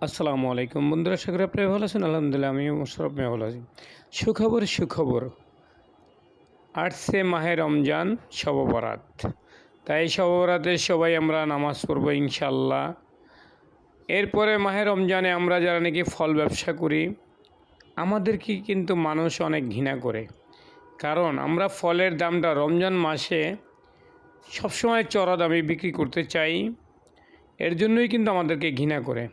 আসসালামু আলাইকুম বন্ধুরা, আশা করি আপনারা ভালো আছেন। আলহামদুলিল্লাহ আমি মোশাররফ মিয়া ভালো আছি। সুখবর আসছে মাহে রমজান, শবে বরাত। তাই শবে বরাতে সবাই আমরা নামাজ পড়বো ইনশাআল্লাহ। এরপরে মাহে রমজানে আমরা যারা নাকি ফল ব্যবসা করি, আমাদেরকে কিন্তু মানুষ অনেক ঘৃণা করে। কারণ আমরা ফলের দামটা রমজান মাসে সবসময় চড়া দামে বিক্রি করতে চাই, এর জন্যই কিন্তু আমাদেরকে ঘৃণা করে।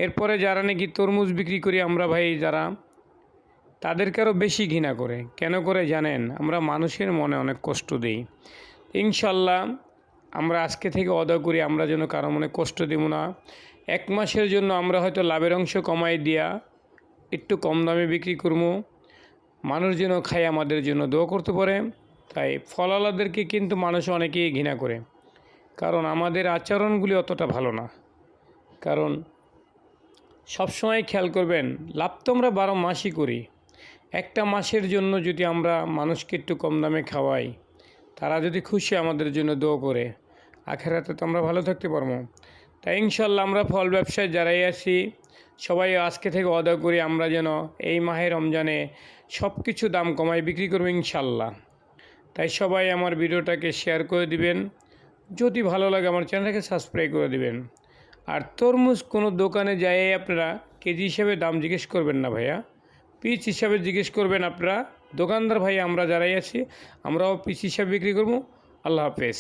এরপরে যারা নাকি তরমুজ বিক্রি করি আমরা ভাই, যারা তাদেরকে আরও বেশি ঘৃণা করে। কেন করে জানেন? আমরা মানুষের মনে অনেক কষ্ট দিই। ইনশাল্লাহ আমরা আজকে থেকে ওয়াদা করি আমরা যেন কারো মনে কষ্ট দেব না। এক মাসের জন্য আমরা হয়তো লাভের অংশ কমাই দিয়া একটু কম দামে বিক্রি করবো, মানুষ যেন খায় আমাদের জন্য দোয়া করতে পারে। তাই ফলওয়ালাদেরকে কিন্তু মানুষ অনেকেই ঘৃণা করে, কারণ আমাদের আচরণগুলি অতটা ভালো না। কারণ সবসময় খেয়াল করবেন, লাভ তো আমরা 12 মাসই করি। একটা মাসের জন্য যদি আমরা মানুষকে একটু কম দামে খাওয়াই, তারা যদি খুশি আমাদের জন্য দোয়া করে, আখেরাতে তো আমরা ভালো থাকতে পারবো। তাই ইনশাল্লাহ আমরা ফল ব্যবসায় যারাই আছি সবাই আজকে থেকে ওয়াদা করি আমরা যেন এই মাহে রমজানে সব কিছু দাম কমায় বিক্রি করবো ইনশাল্লাহ। তাই সবাই আমার ভিডিওটাকে শেয়ার করে দিবেন, যদি ভালো লাগে আমার চ্যানেলটাকে সাবস্ক্রাইব করে দিবেন। আর তরমুজ কোনো দোকানে যায় আপনারা কেজি হিসাবে দাম জিজ্ঞেস করবেন না ভাইয়া, পিস হিসাবে জিজ্ঞেস করবেন আপনারা। দোকানদার ভাই আমরা যারাই আছি আমরাও পিস হিসাবে বিক্রি করবো। আল্লাহ হাফেজ।